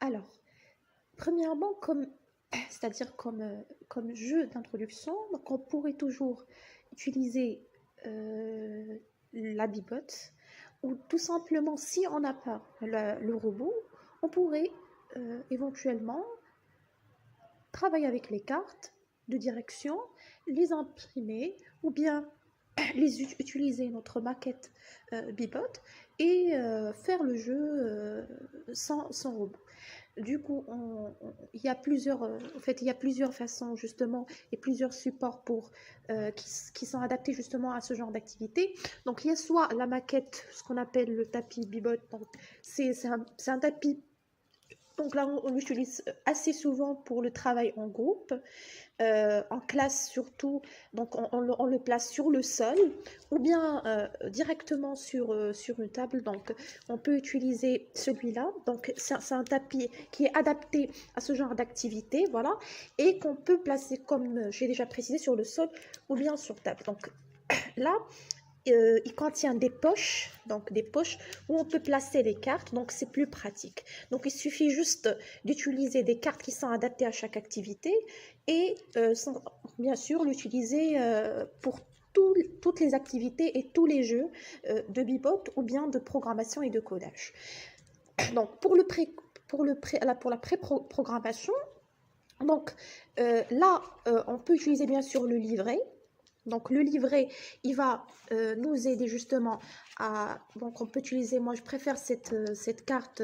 Alors, premièrement, c'est-à-dire comme jeu d'introduction, donc on pourrait toujours utiliser la bibotte, ou tout simplement, si on n'a pas le robot, on pourrait éventuellement travailler avec les cartes de direction, les imprimer, ou bien utiliser notre maquette Bibot et faire le jeu sans robot. Du coup, il y a il y a plusieurs façons justement et plusieurs supports qui sont adaptés justement à ce genre d'activité. Donc, il y a soit la maquette, ce qu'on appelle le tapis Bibot. Donc, c'est un tapis. Donc là, on l'utilise assez souvent pour le travail en groupe, en classe surtout. Donc on le place sur le sol ou bien directement sur une table. Donc on peut utiliser celui-là. Donc c'est un tapis qui est adapté à ce genre d'activité, voilà, et qu'on peut placer, comme j'ai déjà précisé, sur le sol ou bien sur table. Donc là, il contient des poches, donc des poches où on peut placer les cartes, donc c'est plus pratique. Donc il suffit juste d'utiliser des cartes qui sont adaptées à chaque activité et bien sûr l'utiliser pour toutes les activités et tous les jeux de Bibot ou bien de programmation et de codage. Donc pour la pré-programmation, donc là on peut utiliser bien sûr le livret. Donc le livret, il va nous aider justement à... Donc on peut utiliser, moi je préfère cette carte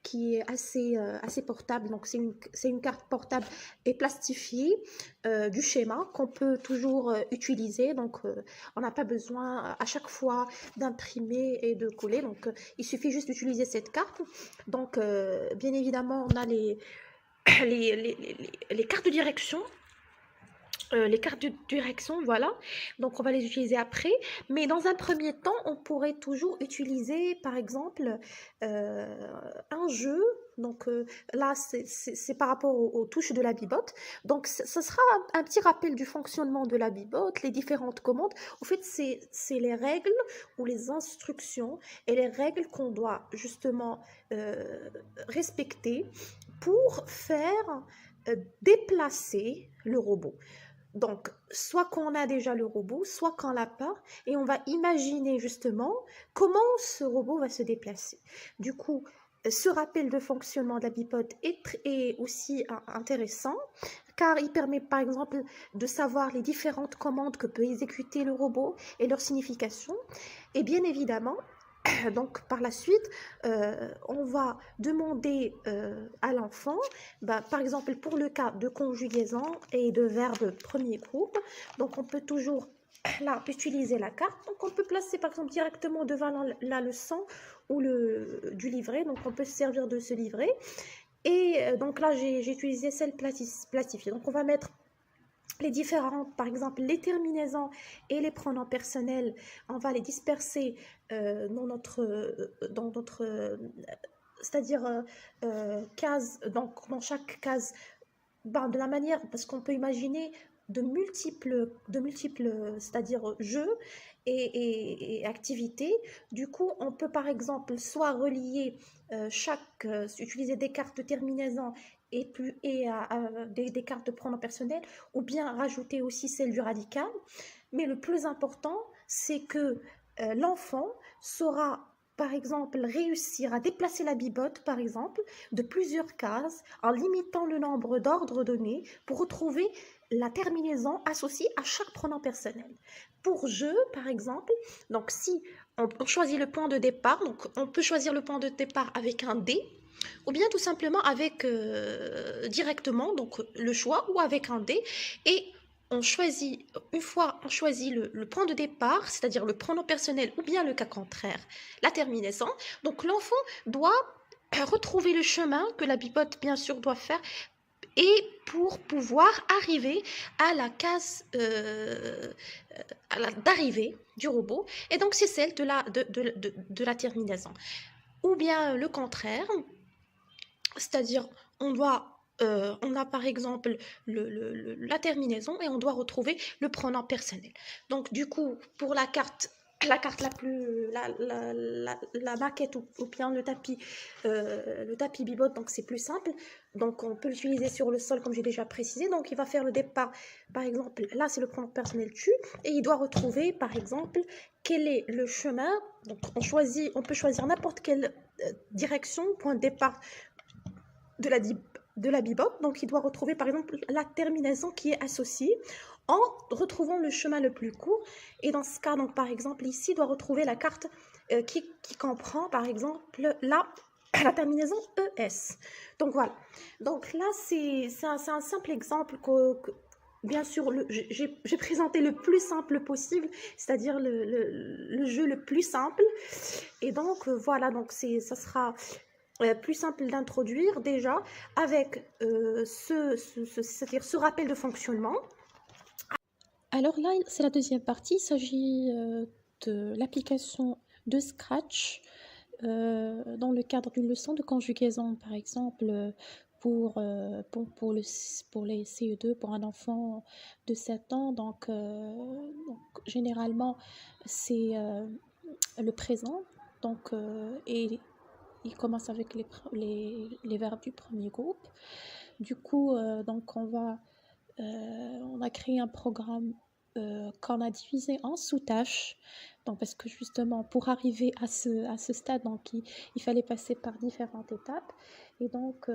qui est assez portable. Donc c'est une carte portable et plastifiée du schéma qu'on peut toujours utiliser. Donc on n'a pas besoin à chaque fois d'imprimer et de coller. Donc il suffit juste d'utiliser cette carte. Donc bien évidemment on a les cartes de direction. Les cartes de direction, voilà, donc on va les utiliser après, mais dans un premier temps, on pourrait toujours utiliser, par exemple, un jeu, donc là, c'est par rapport aux touches de la bibotte, donc ça sera un petit rappel du fonctionnement de la bibotte, les différentes commandes, au fait, c'est les règles ou les instructions et les règles qu'on doit justement respecter pour faire déplacer le robot. Donc, soit qu'on a déjà le robot, soit qu'on l'a pas, et on va imaginer justement comment ce robot va se déplacer. Du coup, ce rappel de fonctionnement de la bipote est aussi intéressant, car il permet par exemple de savoir les différentes commandes que peut exécuter le robot et leur signification. Et bien évidemment, donc par la suite, on va demander à l'enfant, par exemple pour le cas de conjugaison et de verbe premier groupe, donc on peut toujours là utiliser la carte, donc on peut placer par exemple directement devant la leçon ou du livret, donc on peut se servir de ce livret. Et donc là j'ai utilisé celle plastifiée, donc on va mettre les différentes, par exemple les terminaisons et les pronoms personnels, on va les disperser dans notre c'est-à-dire case, donc dans chaque case, de la manière, parce qu'on peut imaginer de multiples c'est-à-dire jeux et activités. Du coup, on peut par exemple soit relier utiliser des cartes de terminaison et des cartes de pronom personnel, ou bien rajouter aussi celle du radical. Mais le plus important, c'est que l'enfant saura par exemple réussir à déplacer la bibotte, par exemple, de plusieurs cases en limitant le nombre d'ordres donnés pour retrouver la terminaison associée à chaque pronom personnel. Pour jeu, par exemple, donc si on choisit le point de départ, donc on peut choisir le point de départ avec un D, ou bien tout simplement avec directement donc le choix, ou avec un D, et on choisit, une fois on choisit le point de départ, c'est-à-dire le pronom personnel ou bien le cas contraire, la terminaison, donc l'enfant doit retrouver le chemin que la bibotte bien sûr doit faire, et pour pouvoir arriver à la case d'arrivée du robot, et donc c'est celle de la terminaison. Ou bien le contraire, c'est-à-dire on a par exemple la terminaison et on doit retrouver le pronom personnel. Donc du coup, pour la carte la carte la plus, la maquette ou bien le tapis bibot, donc c'est plus simple. Donc on peut l'utiliser sur le sol comme j'ai déjà précisé. Donc il va faire le départ, par exemple, là c'est le pronom personnel tu, et il doit retrouver par exemple quel est le chemin. Donc on peut choisir n'importe quelle direction, point de départ de la bibot. Donc il doit retrouver par exemple la terminaison qui est associée en retrouvant le chemin le plus court. Et dans ce cas, donc par exemple ici, il doit retrouver la carte qui comprend par exemple la terminaison ES. Donc voilà. Donc là, c'est un simple exemple bien sûr, j'ai présenté le plus simple possible, c'est-à-dire le jeu le plus simple. Et donc voilà, donc ça sera plus simple d'introduire déjà avec c'est-à-dire ce rappel de fonctionnement. Alors là, c'est la deuxième partie. Il s'agit de l'application de Scratch dans le cadre d'une leçon de conjugaison, par exemple, pour les CE2, pour un enfant de 7 ans. Donc généralement, c'est le présent. Donc, et il commence avec les verbes du premier groupe. Du coup, donc on a créé un programme qu'on a divisé en sous-tâches. Donc, parce que justement, pour arriver à ce stade, donc, il fallait passer par différentes étapes. Et donc,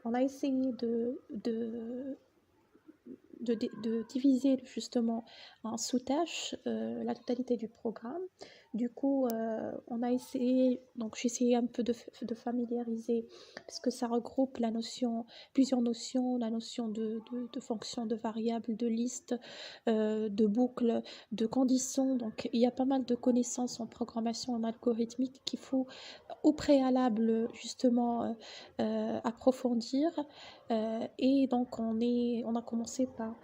on a essayé de diviser justement en sous-tâches la totalité du programme. Du coup, on a essayé, donc j'ai essayé un peu de familiariser, parce que ça regroupe plusieurs notions, la notion de fonction, de variable, de liste, de boucle, de conditions. Donc il y a pas mal de connaissances en programmation, en algorithmique qu'il faut au préalable justement approfondir. Et donc on a commencé par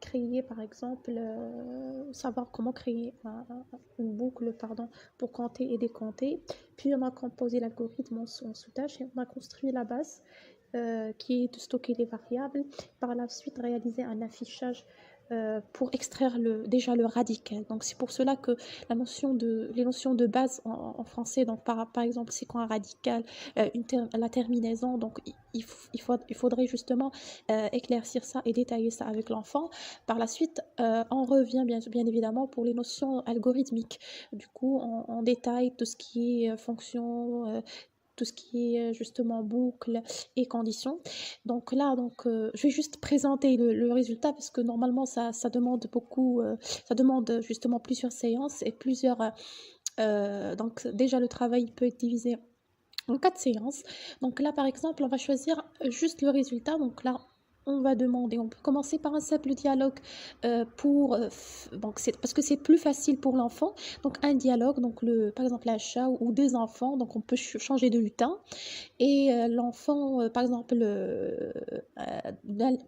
créer par exemple, savoir comment créer une boucle pardon, pour compter et décompter. Puis on a composé l'algorithme en sous-tâches et on a construit la base qui est de stocker les variables. Par la suite, réaliser un affichage pour extraire déjà le radical. Donc c'est pour cela que les notions de base en français, donc par exemple c'est quoi un radical, la terminaison, donc il faudrait justement éclaircir ça et détailler ça avec l'enfant. Par la suite, on revient bien évidemment pour les notions algorithmiques. Du coup, on détaille tout ce qui est fonction, tout ce qui est justement boucle et conditions. Donc là, je vais juste présenter le résultat parce que normalement, ça demande beaucoup, ça demande justement plusieurs séances et donc déjà, le travail peut être divisé en 4 séances. Donc là, par exemple, on va choisir juste le résultat. Donc là, on peut commencer par un simple dialogue parce que c'est plus facile pour l'enfant. Donc un dialogue, donc par exemple l'achat ou des enfants, donc on peut changer de lutin. Et l'enfant, par exemple,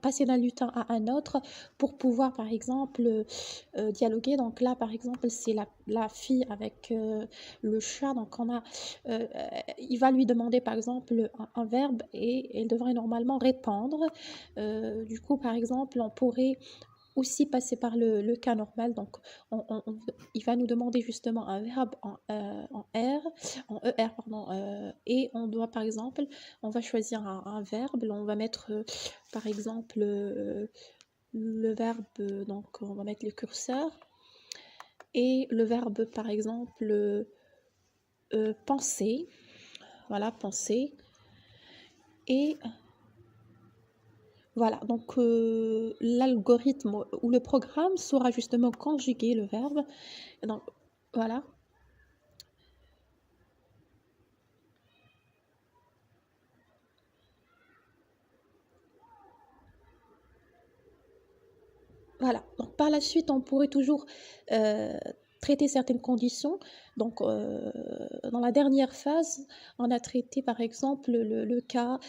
passer d'un lutin à un autre pour pouvoir, par exemple, dialoguer. Donc là, par exemple, c'est la fille avec le chat. Donc il va lui demander, par exemple, un verbe et elle devrait normalement répondre. Du coup, par exemple, on pourrait aussi passer par le cas normal. Donc, il va nous demander justement un verbe en ER, pardon, et on doit, par exemple, on va choisir un verbe, on va mettre, par exemple, le verbe, donc on va mettre le curseur, et le verbe, par exemple, penser, voilà, penser, et voilà, donc l'algorithme ou le programme saura justement conjuguer le verbe. Donc voilà. Voilà. Donc par la suite, on pourrait toujours traiter certaines conditions. Donc dans la dernière phase, on a traité par exemple le cas